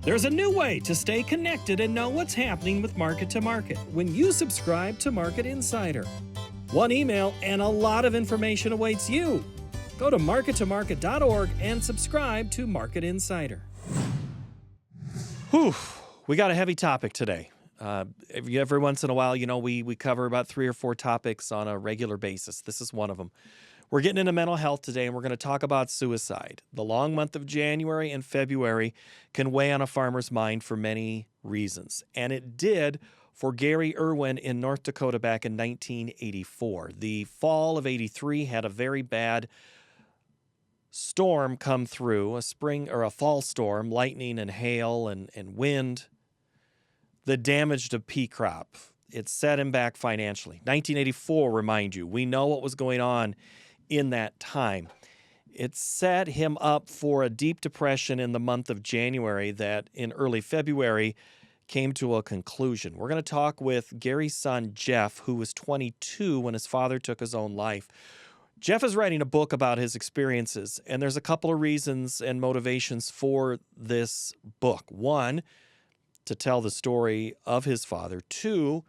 There's a new way to stay connected and know what's happening with Market to Market when you subscribe to Market Insider. One email and a lot of information awaits you. Go to markettomarket.org and subscribe to Market Insider. Whew, we got a heavy topic today. Every once in a while, we cover about 3 or 4 topics on a regular basis. This is one of them. We're getting into mental health today, and we're going to talk about suicide. The long month of January and February can weigh on a farmer's mind for many reasons, and it did for Gary Irwin in North Dakota back in 1984. The fall of 83 had a very bad storm come through, a fall storm, lightning and hail and wind that damaged a pea crop. It set him back financially. 1984, remind you, we know what was going on in that time. It set him up for a deep depression in the month of January that in early February came to a conclusion. We're going to talk with Gary's son, Jeff, who was 22 when his father took his own life. Jeff is writing a book about his experiences, and there's a couple of reasons and motivations for this book. One, to tell the story of his father. Two,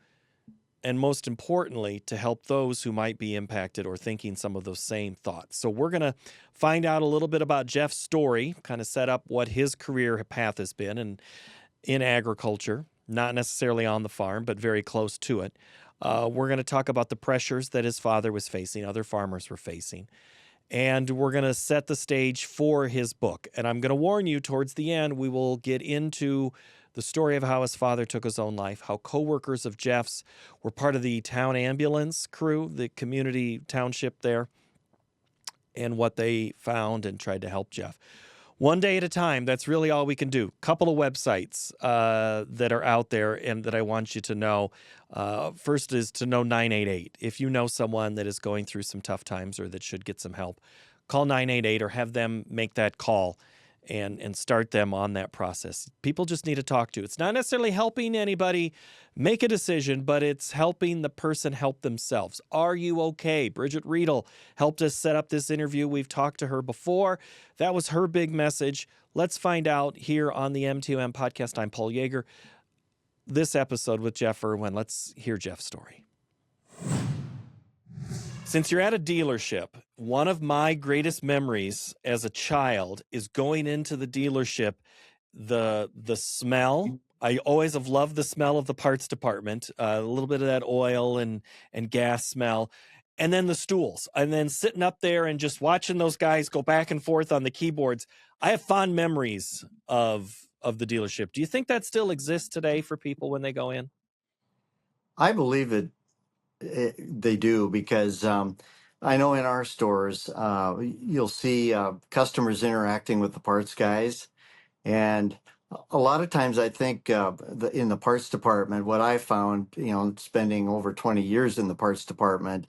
and most importantly, to help those who might be impacted or thinking some of those same thoughts. So we're going to find out a little bit about Jeff's story, kind of set up what his career path has been in agriculture, not necessarily on the farm, but very close to it. We're going to talk about the pressures that his father was facing, other farmers were facing. And we're going to set the stage for his book. And I'm going to warn you, towards the end, we will get into the story of how his father took his own life, how coworkers of Jeff's were part of the town ambulance crew, the community township there, and what they found and tried to help Jeff. One day at a time, that's really all we can do. Couple of websites that are out there and that I want you to know. First is to know 988. If you know someone that is going through some tough times or that should get some help, call 988 or have them make that call and start them on that process. People just need to talk to. It's not necessarily helping anybody make a decision, but it's helping the person help themselves. Are you okay? Bridget Riedel helped us set up this interview. We've talked to her before. That was her big message. Let's find out here on the M2M podcast. I'm Paul Yeager. This episode with Jeff Irwin. Let's hear Jeff's story. Since you're at a dealership, one of my greatest memories as a child is going into the dealership, the smell. I always have loved the smell of the parts department, a little bit of that oil and gas smell, and then the stools, and then sitting up there and just watching those guys go back and forth on the keyboards. I have fond memories of the dealership. Do you think that still exists today for people when they go in? I believe they do, because I know in our stores you'll see customers interacting with the parts guys, and a lot of times I think in the parts department, what I found, spending over 20 years in the parts department,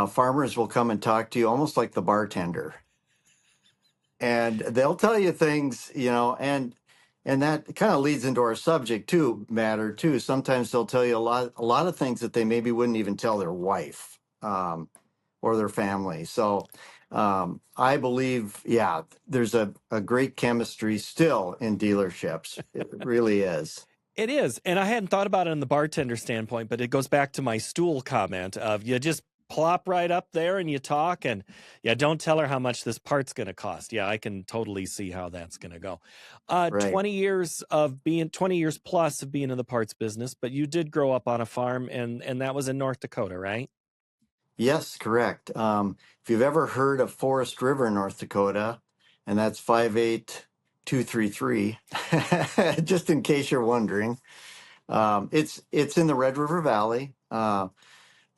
farmers will come and talk to you almost like the bartender, and they'll tell you things, and that kind of leads into our subject matter too. Sometimes they'll tell you a lot of things that they maybe wouldn't even tell their wife or their family. So I believe, there's a great chemistry still in dealerships. It really is. It is. And I hadn't thought about it in the bartender standpoint, but it goes back to my stool comment of you just plop right up there and you talk and don't tell her how much this part's going to cost. Yeah, I can totally see how that's going to go. Right. 20 years plus of being in the parts business, but you did grow up on a farm and that was in North Dakota, right? Yes, correct. If you've ever heard of Forest River, North Dakota, and that's 58233, just in case you're wondering, it's in the Red River Valley,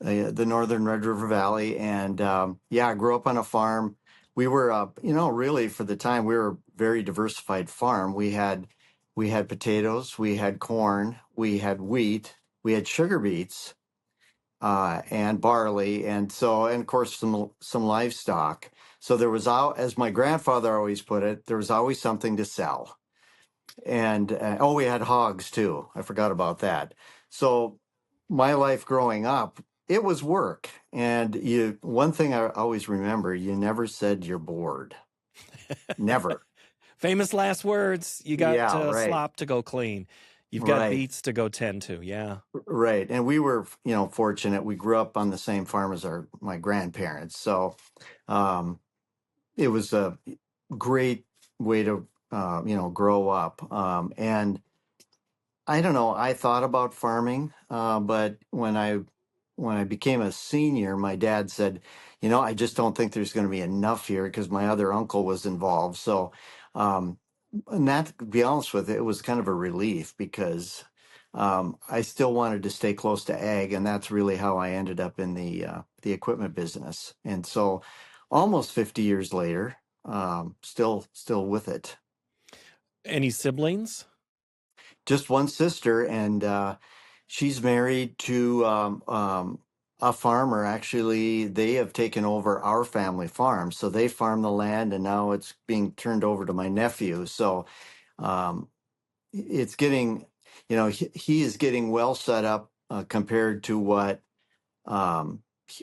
the northern Red River Valley, and I grew up on a farm. We were, really for the time, we were a very diversified farm. We had potatoes, we had corn, we had wheat, we had sugar beets, and barley, and of course some livestock. So there was, as my grandfather always put it, there was always something to sell. And we had hogs too. I forgot about that. So my life growing up, it was work. And one thing I always remember, you never said you're bored. Never. Famous last words. You got Yeah, right, slop to go clean. You've got right, beets to go tend to. Yeah. right. And we were, fortunate. We grew up on the same farm as my grandparents, so um, it was a great way to, grow up. And I don't know. I thought about farming, but when I became a senior, my dad said, I just don't think there's going to be enough here because my other uncle was involved. So, um, and that, to be honest with you, it was kind of a relief because I still wanted to stay close to ag, and that's really how I ended up in the equipment business. And so, almost 50 years later, still with it. Any siblings? Just one sister, and she's married to a farmer. Actually, they have taken over our family farm, so they farm the land, and now it's being turned over to my nephew. So um, it's getting, he is getting well set up compared to what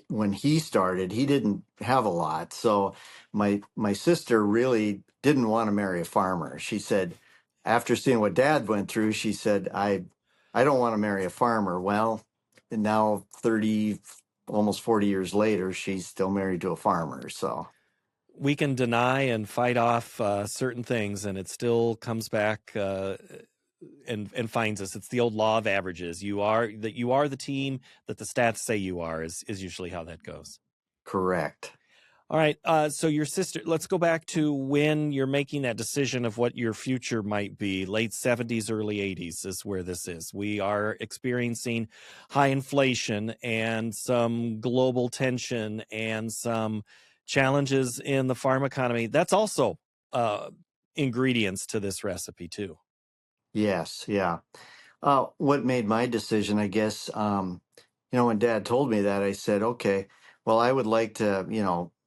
when he started. He didn't have a lot, so my sister really didn't want to marry a farmer. She said, after seeing what Dad went through, she said, I don't want to marry a farmer. Well, and now 30, almost 40 years later, she's still married to a farmer. So We can deny and fight off certain things, and it still comes back and finds us. It's the old law of averages. You are the team that the stats say you are is usually how that goes. correct. All right. So your sister, let's go back to when you're making that decision of what your future might be. Late 70s, early 80s is where this is. We are experiencing high inflation and some global tension and some challenges in the farm economy. That's also ingredients to this recipe, too. Yes, yeah. What made my decision, I guess, when Dad told me that, I said, okay, well, I would like to,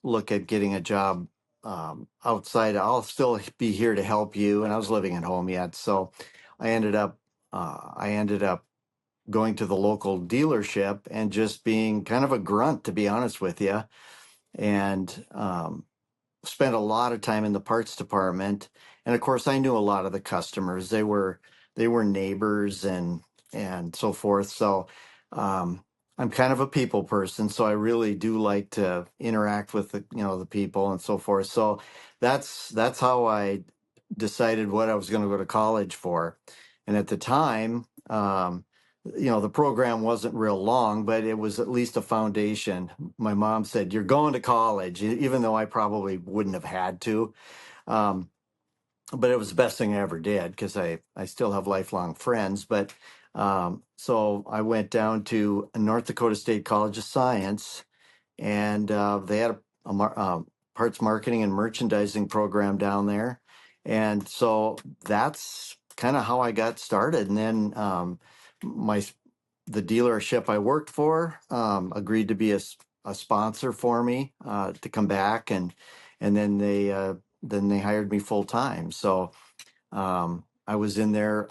look at getting a job outside. I'll still be here to help you, and I was living at home yet, so I ended up going to the local dealership and just being kind of a grunt, to be honest with you, and spent a lot of time in the parts department, and of course I knew a lot of the customers. They were neighbors and so forth. So um, I'm kind of a people person, so I really do like to interact with the people and so forth. So that's how I decided what I was going to go to college for. And at the time, the program wasn't real long, but it was at least a foundation. My mom said, "You're going to college," even though I probably wouldn't have had to. Um, but it was the best thing I ever did because I still have lifelong friends. But so I went down to North Dakota State College of Science, and they had a parts marketing and merchandising program down there. And so that's kind of how I got started. And then my the dealership I worked for agreed to be a sponsor for me to come back, and then they hired me full time. So I was in there,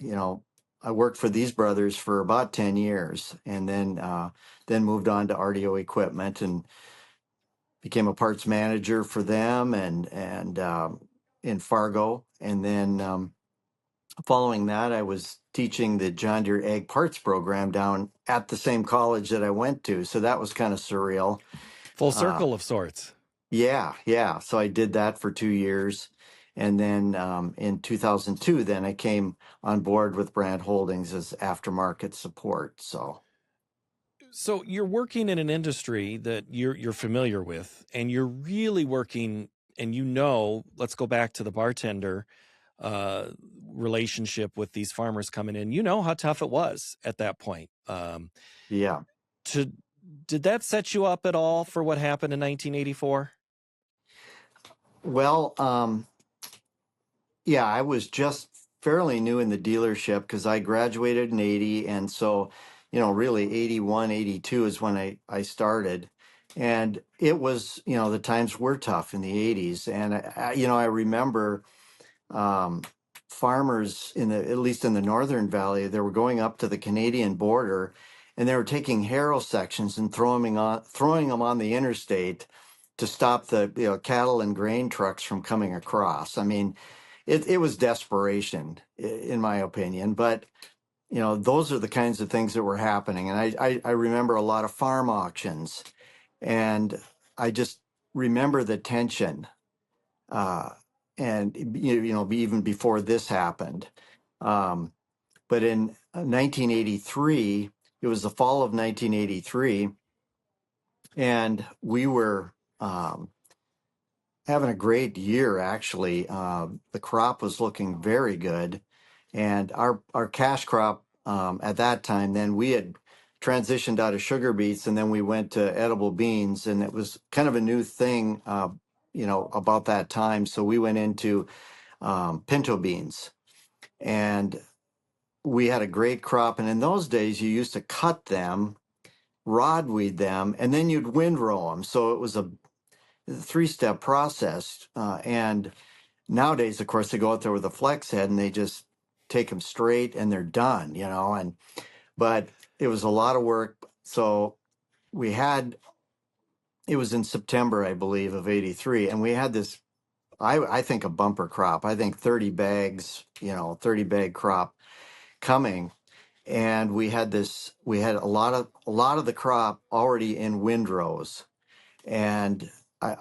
you know. I worked for these brothers for about 10 years, and then moved on to RDO Equipment and became a parts manager for them, and in Fargo. And then following that, I was teaching the John Deere Ag Parts program down at the same college that I went to. So that was kind of surreal. Full Uh, circle of sorts. yeah, yeah. So I did that for 2 years. And then in 2002, then I came on board with Brand Holdings as aftermarket support. So, So you're working in an industry that you're familiar with, and you're really working, and let's go back to the bartender uh, relationship with these farmers coming in. You know how tough it was at that point. yeah. To Did that set you up at all for what happened in 1984? Well, yeah, I was just fairly new in the dealership because I graduated in 80. And so, really 81, 82 is when I started. And it was, the times were tough in the 80s. And, I remember um, farmers at least in the Northern Valley, they were going up to the Canadian border, and they were taking harrow sections and throwing them on the interstate to stop the cattle and grain trucks from coming across. I mean, it was desperation, in my opinion. But those are the kinds of things that were happening. And I remember a lot of farm auctions, and I just remember the tension. Uh, and even before this happened. Um, but in 1983, it was the fall of 1983, and we were having a great year, actually. The crop was looking very good. And our cash crop at that time, then we had transitioned out of sugar beets and then we went to edible beans. And it was kind of a new thing, about that time. So we went into pinto beans. And we had a great crop. And in those days, you used to cut them, rod weed them, and then you'd windrow them. So it was a three-step process. And nowadays, of course, they go out there with a flex head and they just take them straight and they're done, but it was a lot of work. So we had, it was in September, I believe, of 83. And we had this, I think a bumper crop, I think 30 bags, 30 bag crop coming. And we had a lot of the crop already in windrows. And I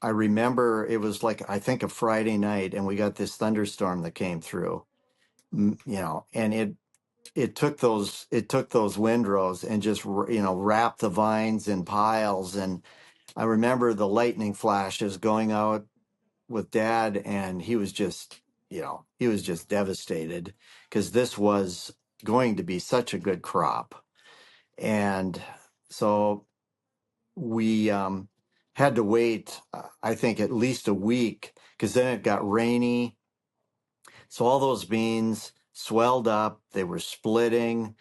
remember it was like, I think, a Friday night, and we got this thunderstorm that came through, and it took those windrows and just wrapped the vines in piles. And I remember the lightning flashes going out with Dad, and he was just devastated because this was going to be such a good crop. And so we had to wait, I think, at least a week, because then it got rainy. So all those beans swelled up, they were splitting.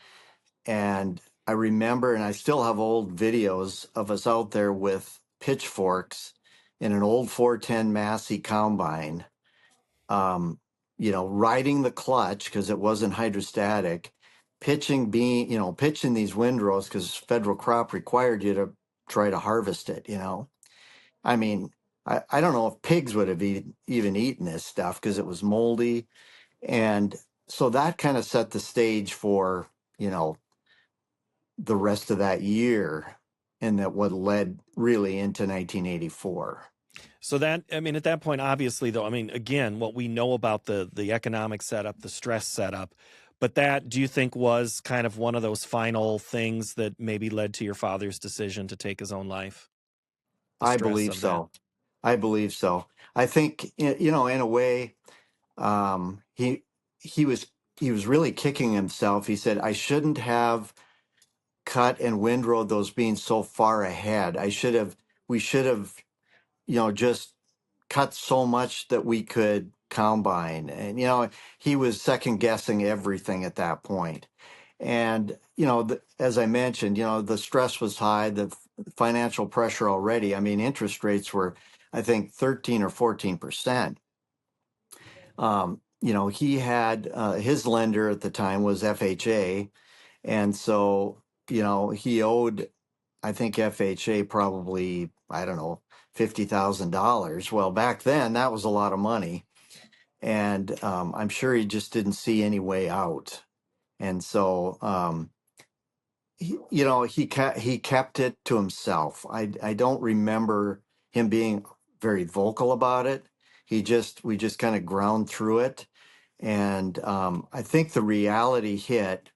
And I remember, and I still have old videos of us out there with pitchforks in an old 410 Massey combine, riding the clutch because it wasn't hydrostatic, pitching these windrows because federal crop required you to try to harvest it. I mean, I don't know if pigs would have even eaten this stuff because it was moldy. And so that kind of set the stage for, the rest of that year, and that what led really into 1984. So that, I mean, at that point, obviously, though, I mean, again, what we know about the economic setup, the stress setup, but that, do you think, was kind of one of those final things that maybe led to your father's decision to take his own life? The I stress believe of that. so. I believe so. I think, in a way, he he was he was really kicking himself. He said, I shouldn't have cut and windrowed those beans so far ahead. We should have, just cut so much that we could combine. And, he was second guessing everything at that point. And, as I mentioned, the stress was high, the financial pressure already. I mean, interest rates were, I think, 13 or 14%. He had his lender at the time was FHA. And so, he owed, I think, FHA probably, I don't know, $50,000. Well, back then, that was a lot of money. And I'm sure he just didn't see any way out. And so, he kept it to himself. I don't remember him being very vocal about it. We just kind of ground through it. And I think the reality hit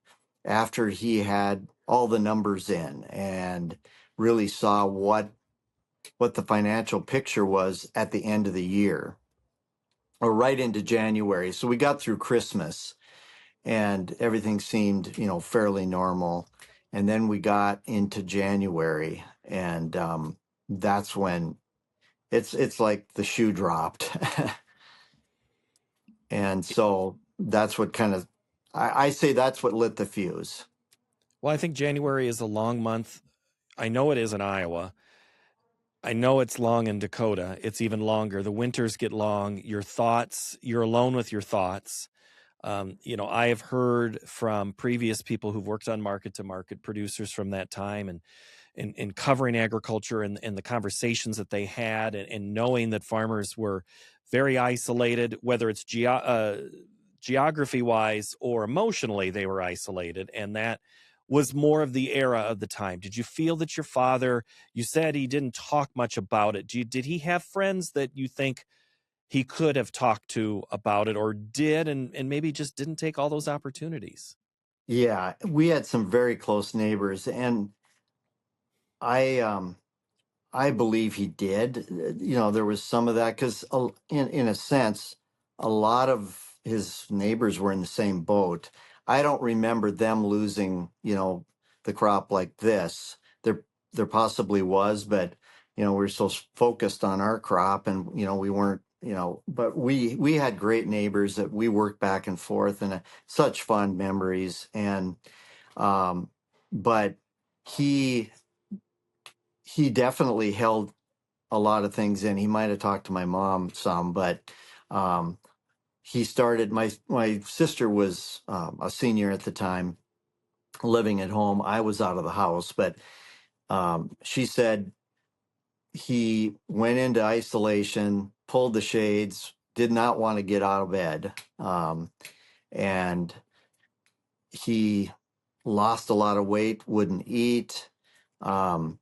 after he had all the numbers in and really saw what the financial picture was at the end of the year, or right into January. So we got through Christmas and everything seemed, fairly normal. And then we got into January, and that's when it's like the shoe dropped. And so that's what kind of, I say that's what lit the fuse. Well, I think January is a long month. I know it is in Iowa. I know it's long in Dakota. It's even longer. The winters get long. Your thoughts, you're alone with your thoughts. I have heard from previous people who've worked on market to market producers from that time, and in covering agriculture, and the conversations that they had, and knowing that farmers were very isolated, whether it's geography wise or emotionally, they were isolated. And that was more of the era of the time. Did you feel that your father, you said he didn't talk much about it. Did he have friends that you think he could have talked to about it, or did, and maybe just didn't take all those opportunities? Yeah, we had some very close neighbors, and I I believe he did. There was some of that because, in a sense, a lot of his neighbors were in the same boat. I don't remember them losing, the crop like this. There possibly was, but we were so focused on our crop, and we weren't. But we had great neighbors that we worked back and forth, and such fond memories. And um, but he he definitely held a lot of things in. He might have talked to my mom some, but um, he started. My sister was a senior at the time, living at home. I was out of the house, but she said he went into isolation, pulled the shades, did not want to get out of bed, and he lost a lot of weight, wouldn't eat. Um,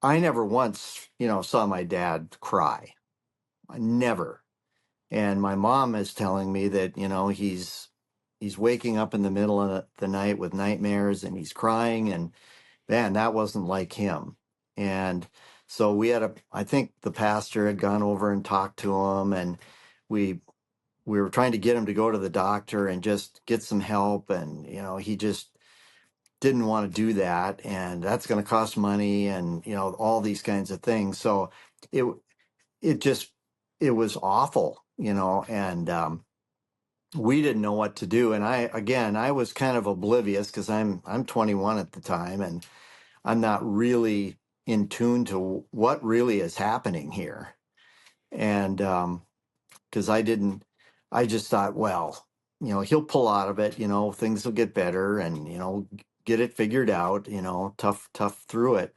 I never once, saw my dad cry. I never. And my mom is telling me that, he's waking up in the middle of the night with nightmares and he's crying, and man, that wasn't like him. And so I think the pastor had gone over and talked to him, and we we were trying to get him to go to the doctor and just get some help, and he just didn't want to do that, and that's going to cost money, and all these kinds of things. So it it just it was awful, and we didn't know what to do. And I was kind of oblivious because I'm 21 at the time, and I'm not really in tune to what really is happening here. And because I just thought, well, he'll pull out of it, things will get better, and get it figured out, tough through it.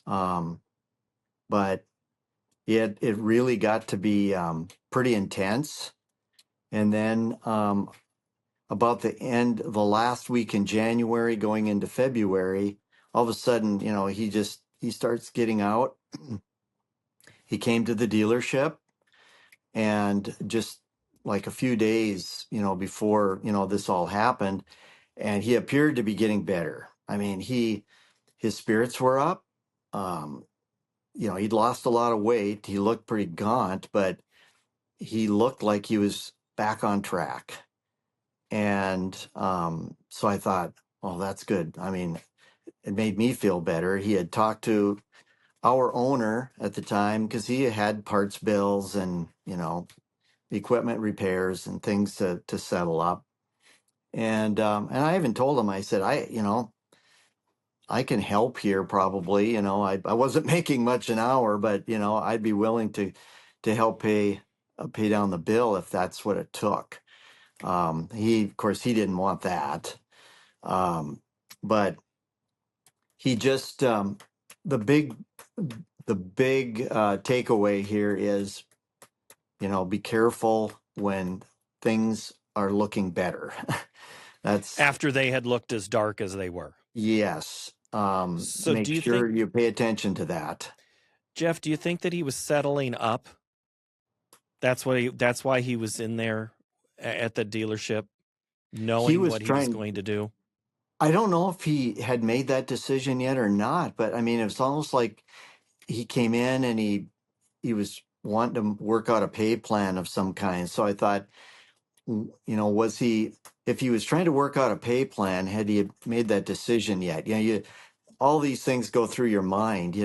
Um, but it really got to be pretty intense. And then about the last week in January, going into February, all of a sudden, he starts getting out. He came to the dealership, and just like a few days, before, this all happened, and he appeared to be getting better. I mean, his spirits were up. Um, he'd lost a lot of weight. He looked pretty gaunt, but he looked like he was back on track. And so I thought, oh, that's good. I mean, it made me feel better. He had talked to our owner at the time because he had parts bills and, equipment repairs and things to settle up. And I even told him, I said, I can help here probably. I wasn't making much an hour, but I'd be willing to help pay down the bill if that's what it took. Of course, he didn't want that. Um, but he just the big takeaway here is, be careful when things are looking better. That's After they had looked as dark as they were. Yes. So do Make you think, sure you pay attention to that. Jeff, do you think that he was settling up? That's why he was in there at the dealership, He knowing was what he was trying. going to do. I don't know if he had made that decision yet or not, but I mean, it was almost like he came in and he was wanting to work out a pay plan of some kind. So I thought, was he, if he was trying to work out a pay plan, had he made that decision yet? All these things go through your mind,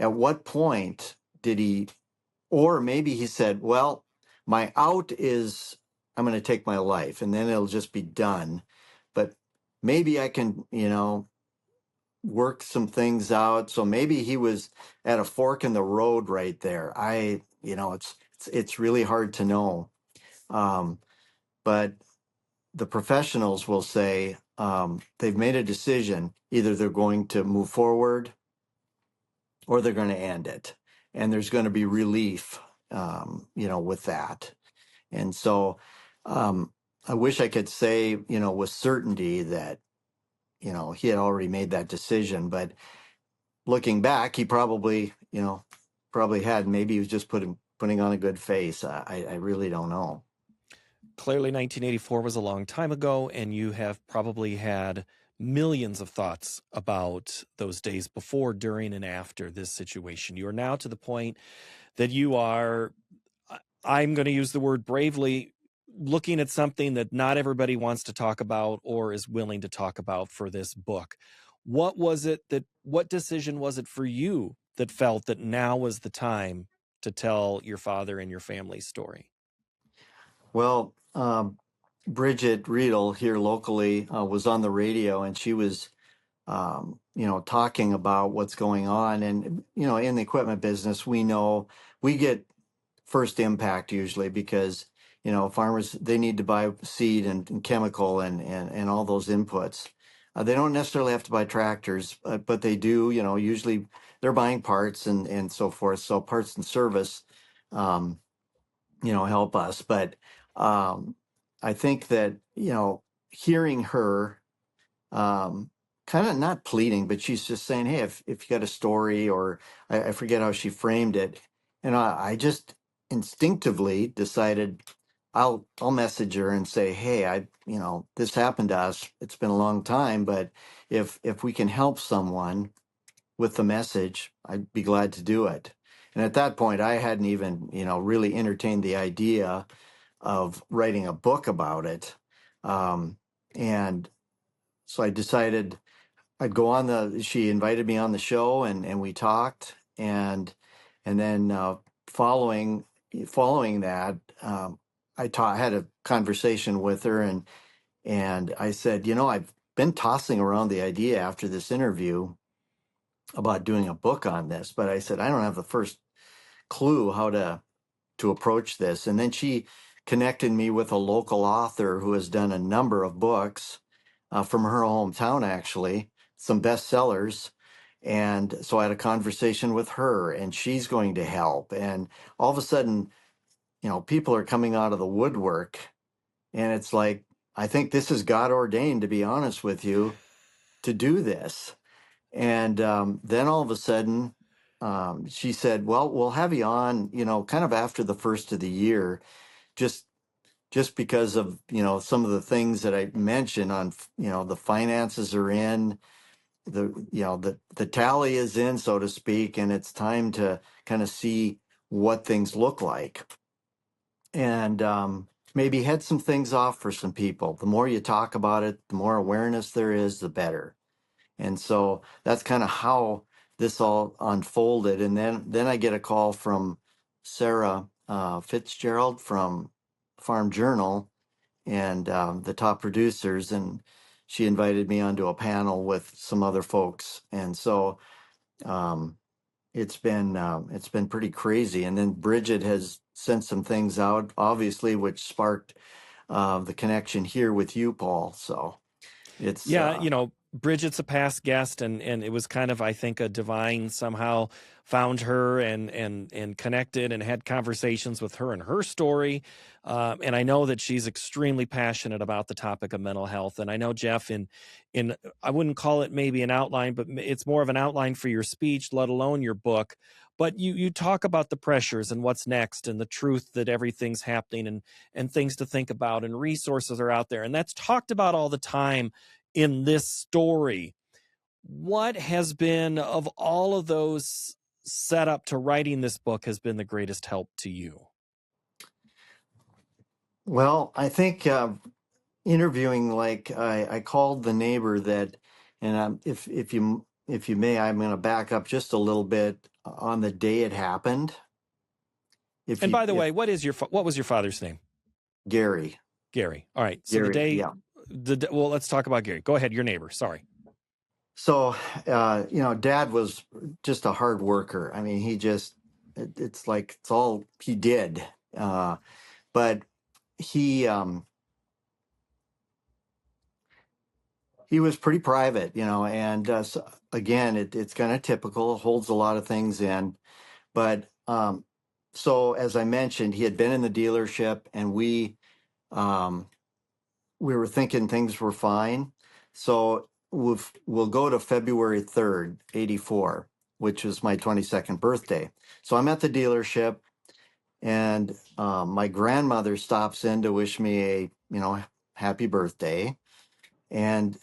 at what point did he, or maybe he said, well, my out is I'm going to take my life and then it'll just be done. But maybe I can, work some things out. So maybe he was at a fork in the road right there. It's really hard to know. Um, but the professionals will say they've made a decision. Either they're going to move forward or they're going to end it. And there's going to be relief with that. And so um, I wish I could say, with certainty that, he had already made that decision. But looking back, he probably had. Maybe he was just putting on a good face. I really don't know. Clearly, 1984 was a long time ago, and you have probably had millions of thoughts about those days before, during, and after this situation. You are now to the point that you are, I'm going to use the word bravely, looking at something that not everybody wants to talk about or is willing to talk about for this book. What decision was it for you that felt that now was the time to tell your father and your family's story? Well, Bridget Riedel here locally was on the radio, and she was, talking about what's going on. And, in the equipment business, we know we get first impact usually because, farmers, they need to buy seed and chemical and all those inputs. They don't necessarily have to buy tractors, but they do, usually they're buying parts and so forth. So parts and service, um, help us. But um, I think that, hearing her kind of not pleading, but she's just saying, hey, if you got a story, or I forget how she framed it. And I just instinctively decided I'll message her and say, hey, this happened to us. It's been a long time, but if we can help someone with the message, I'd be glad to do it. And at that point, I hadn't even, really entertained the idea of writing a book about it. Um, and so I decided I'd go on she invited me on the show, and we talked. And then following that, had a conversation with her, and I said, I've been tossing around the idea after this interview about doing a book on this, but I said, I don't have the first clue how to approach this. And then she connected me with a local author who has done a number of books from her hometown, actually, some bestsellers. And so I had a conversation with her, and she's going to help. And all of a sudden, people are coming out of the woodwork, and it's like, I think this is God ordained, to be honest with you, to do this. And then all of a sudden, she said, well, we'll have you on, kind of after the first of the year, just because of, some of the things that I mentioned on, the finances are in, the tally is in, so to speak, and it's time to kind of see what things look like. And maybe head some things off for some people. The more you talk about it, the more awareness there is, the better. And so that's kind of how this all unfolded. And then I get a call from Sarah Fitzgerald from Farm Journal, and the top producers, and she invited me onto a panel with some other folks. And so um, it's been pretty crazy. And then Bridget has sent some things out, obviously, which sparked the connection here with you, Paul. So it's Yeah, Bridget's a past guest, and it was kind of, I think, a divine somehow found her and connected and had conversations with her and her story. And I know that she's extremely passionate about the topic of mental health. And I know, Jeff, in I wouldn't call it maybe an outline, but it's more of an outline for your speech, let alone your book. But you talk about the pressures and what's next, and the truth that everything's happening, and things to think about, and resources are out there, and that's talked about all the time in this story. What has been, of all of those set up to writing this book, has been the greatest help to you? well, I think interviewing, like I called the neighbor that, and if you may, I'm going to back up just a little bit on the day it happened. If And you by the if way, what was your father's name? Gary, Gary. All right. So yeah. well, let's talk about Gary. Go ahead, your neighbor. Sorry. So Dad was just a hard worker. I mean, it's like it's all he did. But he he was pretty private, and so, again, it's kind of typical, holds a lot of things in. But So as I mentioned, he had been in the dealership, and um, we were thinking things were fine. So we'll go to February 3rd, 84, which was my 22nd birthday. So I'm at the dealership, and my grandmother stops in to wish me a, happy birthday. And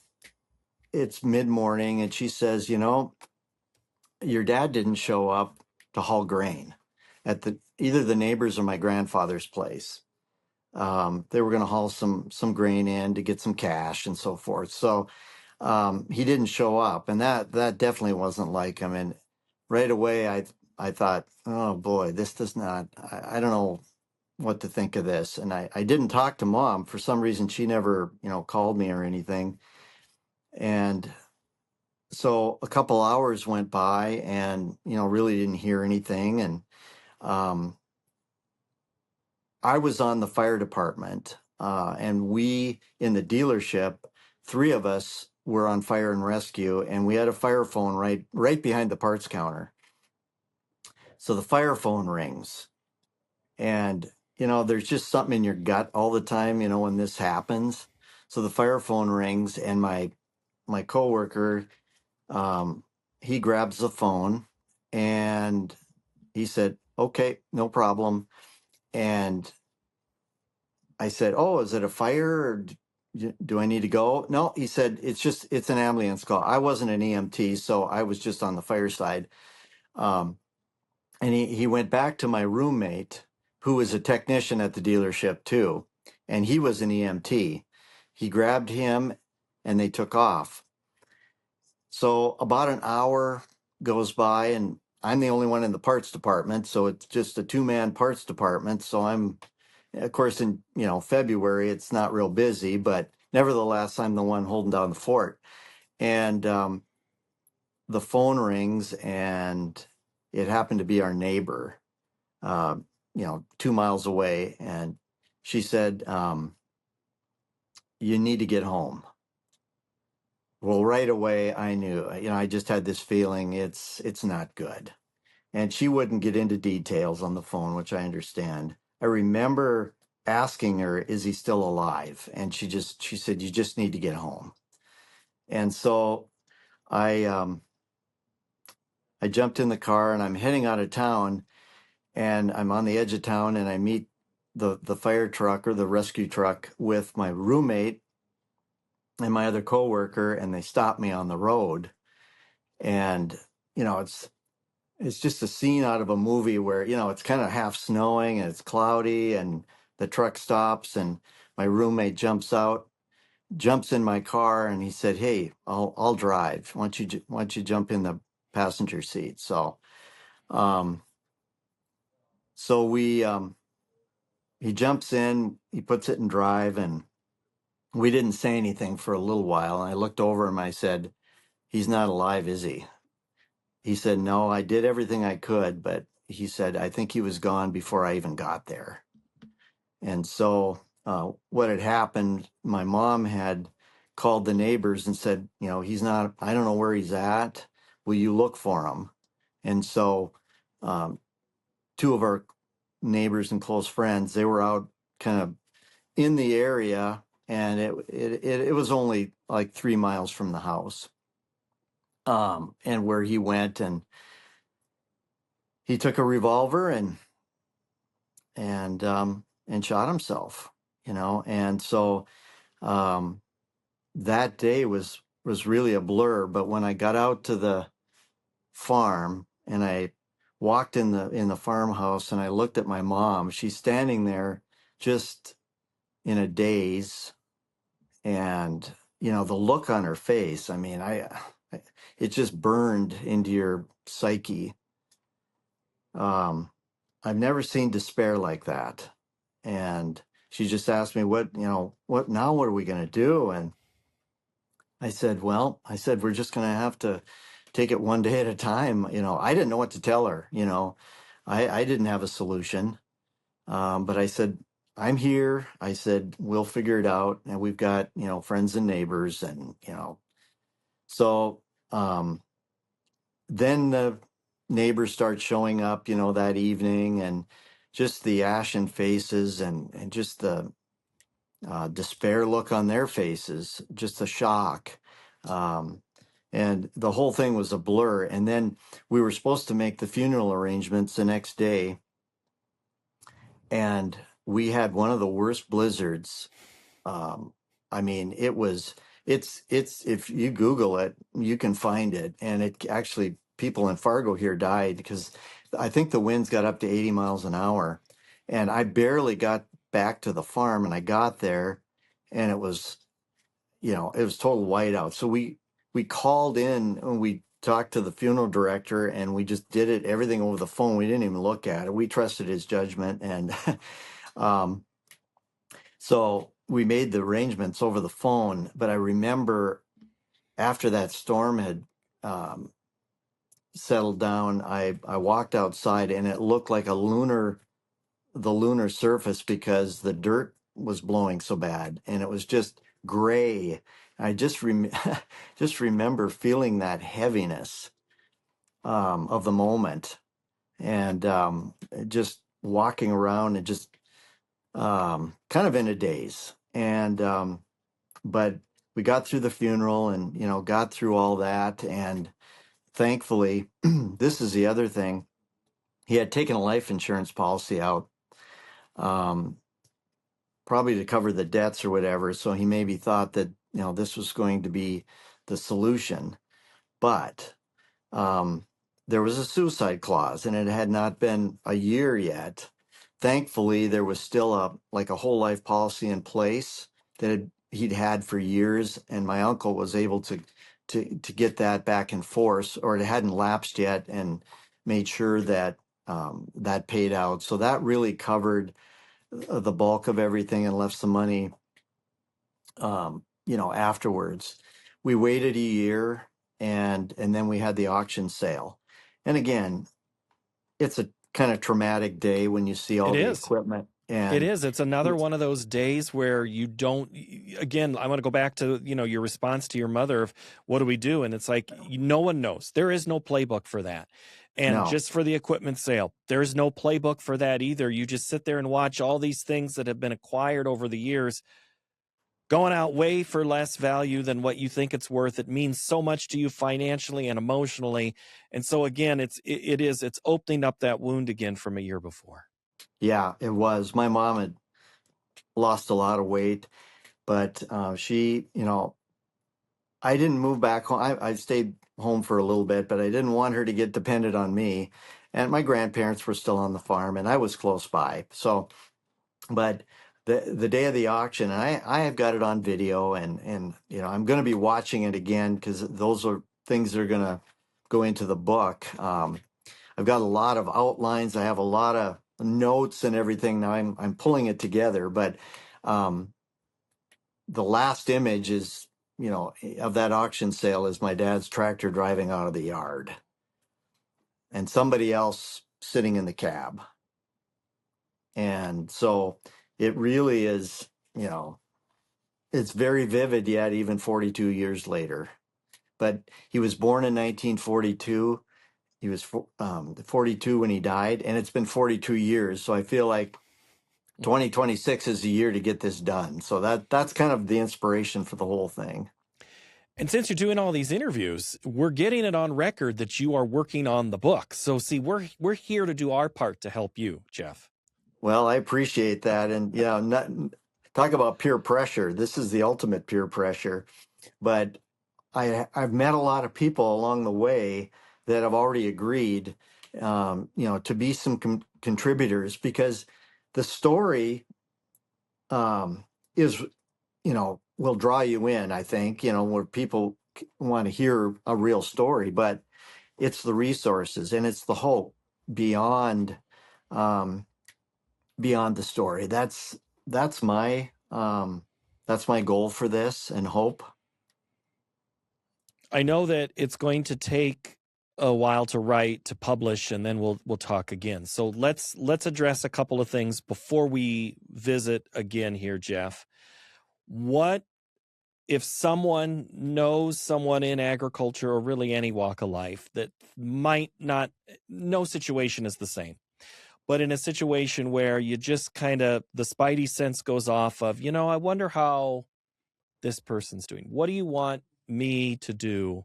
it's mid-morning, and she says, your dad didn't show up to haul grain at either the neighbors or my grandfather's place. They were going to haul some grain in to get some cash and so forth. So he didn't show up, and that definitely wasn't like him. And right away, I thought, oh boy, this does not. I don't know what to think of this. And I didn't talk to mom for some reason. She never called me or anything. And so a couple hours went by, and really didn't hear anything. And um, I was on the fire department, and we in the dealership, three of us were on fire and rescue, and we had a fire phone right behind the parts counter. So the fire phone rings, and there's just something in your gut all the time, when this happens. So the fire phone rings, and my coworker, um, he grabs the phone, and he said, "Okay, no problem." And I said, "Oh, is it a fire? Or do I need to go?" No, he said, it's an ambulance call. I wasn't an EMT, so I was just on the fire side. Um, and he went back to my roommate, who was a technician at the dealership too, and he was an EMT. He grabbed him, and they took off. So about an hour goes by, and I'm the only one in the parts department, so it's just a two-man parts department. So I'm, of course, in February, it's not real busy, but nevertheless, I'm the one holding down the fort. And the phone rings, and it happened to be our neighbor, uh, 2 miles away, and she said, "You need to get home." Well, right away, I knew. I just had this feeling it's not good. And she wouldn't get into details on the phone, which I understand. I remember asking her, "Is he still alive?" And she said, "You just need to get home." And so I jumped in the car, and I'm heading out of town, and I'm on the edge of town, and I meet the fire truck or the rescue truck with my roommate and my other coworker, and they stop me on the road. And it's just a scene out of a movie where it's kind of half snowing, and it's cloudy, and the truck stops, and my roommate jumps in my car, and he said, "Hey, I'll drive. Why don't you jump in the passenger seat?" Um so we he jumps in, he puts it in drive, and we didn't say anything for a little while. And I looked over him, I said, "He's not alive, is he?" He said, "No, I did everything I could," but he said, "I think he was gone before I even got there." And so what had happened, my mom had called the neighbors and said, "He's not, I don't know where he's at. Will you look for him?" And so um, two of our neighbors and close friends, they were out kind of in the area, and it was only like 3 miles from the house, and where he went, and he took a revolver and shot himself, and so um, that day was really a blur. But when I got out to the farm, and I walked in the farmhouse, and I looked at my mom, she's standing there just in a daze, and the look on her face, I mean, it just burned into your psyche. um I've never seen despair like that. And she just asked me, what now, what are we going to do? And I said, "We're just going to have to take it one day at a time." I didn't know what to tell her. I didn't have a solution. But I said, "I'm here." I said, "We'll figure it out. And we've got, friends and neighbors." And, so, um, then neighbors start showing up, that evening, and just the ashen faces and just the despair look on their faces, just the shock. Um, and the whole thing was a blur. And then we were supposed to make the funeral arrangements the next day, and we had one of the worst blizzards. um, I mean, it's if you Google it, you can find it, and it actually people in Fargo here died because I think the winds got up to 80 miles an hour, and I barely got back to the farm, and I got there, and it was total whiteout. So we called in and we talked to the funeral director, and we just did everything over the phone. We didn't even look at it. We trusted his judgment, and um, so we made the arrangements over the phone. But I remember after that storm had um, settled down, I walked outside, and it looked like the lunar surface because the dirt was blowing so bad, and it was just gray. I just remember feeling that heaviness of the moment, and just walking around and just kind of in a daze. And but we got through the funeral, and got through all that, and thankfully, this is the other thing. He had taken a life insurance policy out, um, probably to cover the debts or whatever. So he maybe thought that this was going to be the solution, but um, there was a suicide clause, and it had not been a year yet. Thankfully, there was still a whole life policy in place that he'd had for years, and my uncle was able to get that back in force, or it hadn't lapsed yet, and made sure that that paid out. So that really covered the bulk of everything and left some money, afterwards. We waited a year, and then we had the auction sale. And again, it's a kind of traumatic day when you see It all the is. equipment. It And is. It's another one of those days where you don't. Again, I want to go back to your response to your mother of what do we do, and it's like no one knows. There is no playbook for that, and no, just for the equipment sale, there is no playbook for that either. You just sit there and watch all these things that have been acquired over the years going out way for less value than what you think it's worth. It means so much to you financially and emotionally, and so again, it's opening up that wound again from a year before. yeah, it was. My mom had lost a lot of weight, but she, I didn't move back home. I stayed home for a little bit, but I didn't want her to get dependent on me. And my grandparents were still on the farm, and I was close by. So, but the day of the auction, and I have got it on video, and I'm going to be watching it again because those are things that are going to go into the book. I've got a lot of outlines. I have a lot of notes and everything. Now I'm pulling it together, but um, the last image is, of that auction sale is my dad's tractor driving out of the yard, and somebody else sitting in the cab. And so it really is, it's very vivid yet, even 42 years later. But he was born in 1942. He was 42 when he died, and it's been 42 years. So I feel like 2026 is the year to get this done. So that's kind of the inspiration for the whole thing. And since you're doing all these interviews, we're getting it on record that you are working on the book. So see, we're here to do our part to help you, Jeff. Well, I appreciate that. And talk about peer pressure. This is the ultimate peer pressure. But I've met a lot of people along the way that have already agreed, to be some contributors, because the story is, will draw you in, I think, where people want to hear a real story, but it's the resources and it's the hope beyond, um, beyond the story. That's my, that's my goal for this, and hope. I know that it's going to take a while to write, to publish, and then we'll talk again. So let's address a couple of things before we visit again here, Jeff. What if someone knows someone in agriculture or really any walk of life that might not, no situation is the same, but in a situation where you just kind of, the spidey sense goes off of, I wonder how this person's doing. What do you want me to do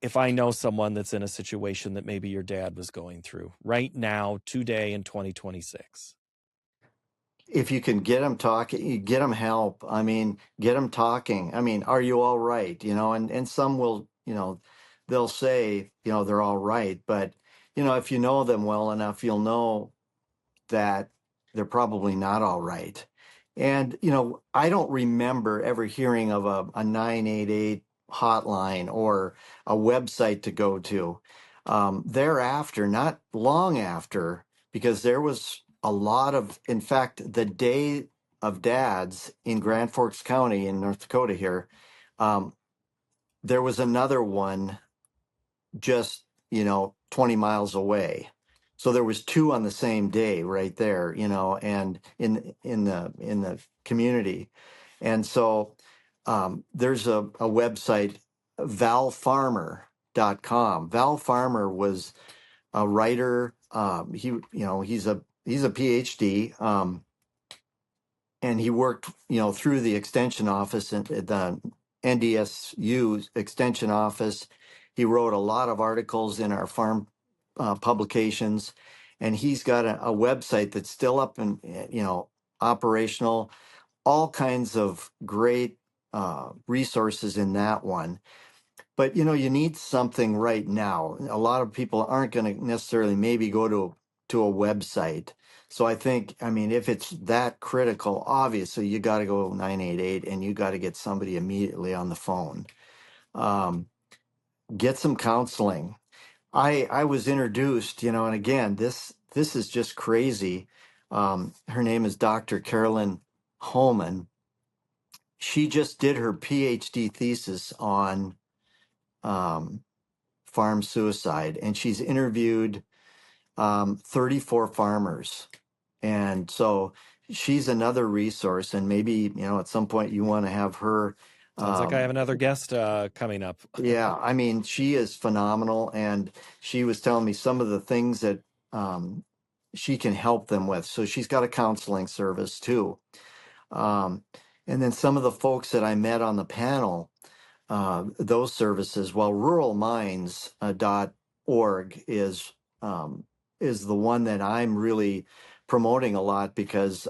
if I know someone that's in a situation that maybe your dad was going through right now, today in 2026? If you can get them talking, you get them help. I mean, get them talking. I mean, are you all right? And some will, they'll say, they're all right. But, if you know them well enough, you'll know that they're probably not all right. And, I don't remember ever hearing of a 988 hotline or a website to go to. Thereafter, not long after, because there was a lot of, in fact, the day of dads in Grand Forks County in North Dakota here, um, there was another one just 20 miles away, so there was two on the same day right there, and in the community. And so there's a website, valfarmer.com. Val Farmer was a writer. He's a PhD, and he worked, through the extension office and the NDSU extension office. He wrote a lot of articles in our farm publications, and he's got a website that's still up and operational. All kinds of great resources in that one. But you need something right now. A lot of people aren't going to necessarily maybe go to a website. So I think, I mean, if it's that critical, obviously you got to go 988 and you got to get somebody immediately on the phone. Um, get some counseling. I was introduced, and again, this is just crazy. Her name is Dr. Carolyn Holman. She just did her PhD thesis on um, farm suicide, and she's interviewed 34 farmers. And so she's another resource, and maybe at some point you want to have her. Sounds like I um, have another guest coming up. yeah, I mean, she is phenomenal, and she was telling me some of the things that um, she can help them with. So she's got a counseling service too. um, and then some of the folks that I met on the panel, those services. Well, ruralminds.org is the one that I'm really promoting a lot, because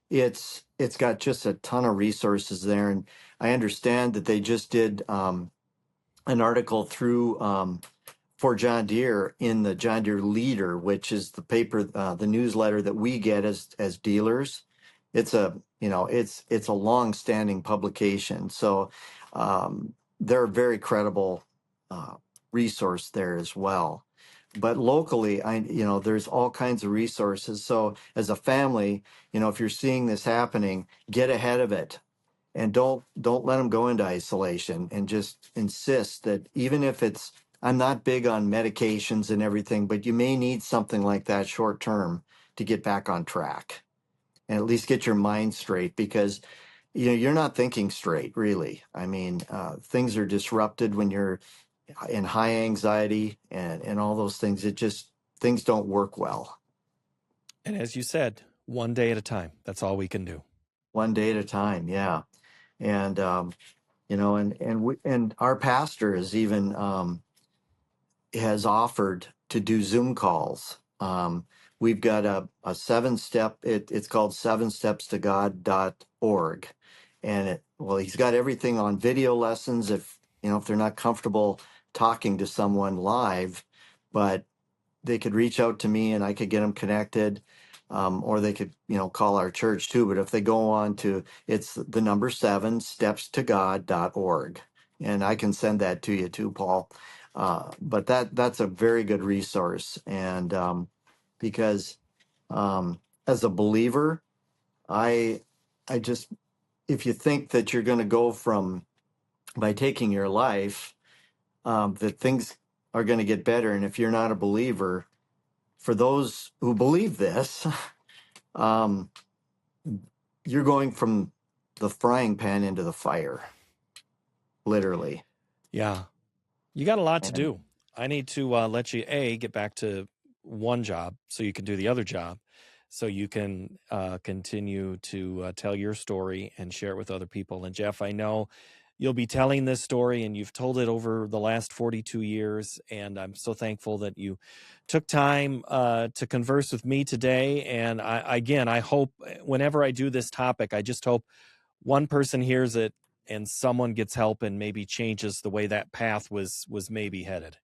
it's got just a ton of resources there. And I understand that they just did an article through for John Deere in the John Deere Leader, which is the paper, the newsletter that we get as dealers. It's a long-standing publication, so they're a very credible uh, resource there as well. But locally, there's all kinds of resources. So as a family, if you're seeing this happening, get ahead of it, and don't let them go into isolation, and just insist that even if it's, I'm not big on medications and everything, but you may need something like that short term to get back on track and at least get your mind straight, because you're not thinking straight, really. I mean, things are disrupted when you're in high anxiety and all those things. It just, things don't work well. And as you said, one day at a time. That's all we can do. One day at a time, yeah. And and our pastor is even has offered to do Zoom calls. We've got a 7-step, it's called 7stepstogod.org. And he's got everything on video lessons if they're not comfortable talking to someone live, but they could reach out to me and I could get them connected. Or they could, call our church too. But if they go on to, it's the number 7stepstogod.org. And I can send that to you too, Paul. But that's a very good resource. And because as a believer, I just, if you think that you're going to go from, by taking your life, that things are going to get better. And if you're not a believer, for those who believe this, um, you're going from the frying pan into the fire, literally. Yeah. You got a lot to And do. I need to let you get back to one job so you can do the other job, so you can continue to tell your story and share it with other people. And Jeff, I know you'll be telling this story, and you've told it over the last 42 years. And I'm so thankful that you took time to converse with me today. And I hope whenever I do this topic, I just hope one person hears it and someone gets help and maybe changes the way that path was maybe headed.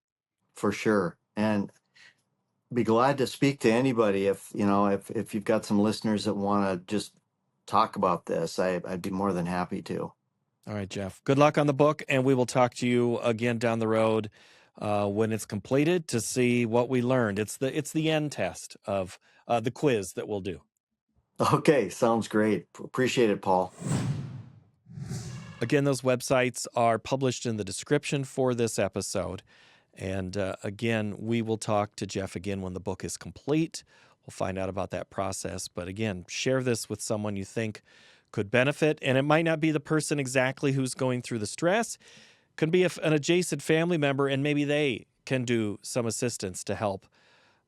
for sure. And be glad to speak to anybody if you've got some listeners that want to just talk about this. I'd be more than happy to. All right, Jeff. Good luck on the book, and we will talk to you again down the road when it's completed to see what we learned. It's the end test of the quiz that we'll do. Okay, sounds great. Appreciate it, Paul. Again, those websites are published in the description for this episode. And again, we will talk to Jeff again when the book is complete. We'll find out about that process. But again, share this with someone you think could benefit. And it might not be the person exactly who's going through the stress. It could be an adjacent family member, and maybe they can do some assistance to help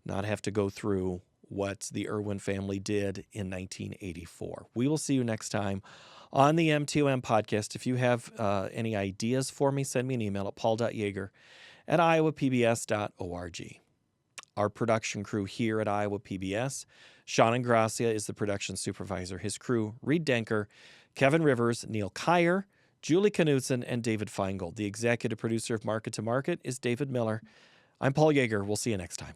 not have to go through what the Irwin family did in 1984. We will see you next time on the M2M podcast. If you have any ideas for me, send me an email at paul.yeager@iowapbs.org. Our production crew here at Iowa PBS, Sean Ingracia is the production supervisor. His crew, Reed Denker, Kevin Rivers, Neil Kyer, Julie Knudsen, and David Feingold. The executive producer of Market to Market is David Miller. I'm Paul Yeager. We'll see you next time.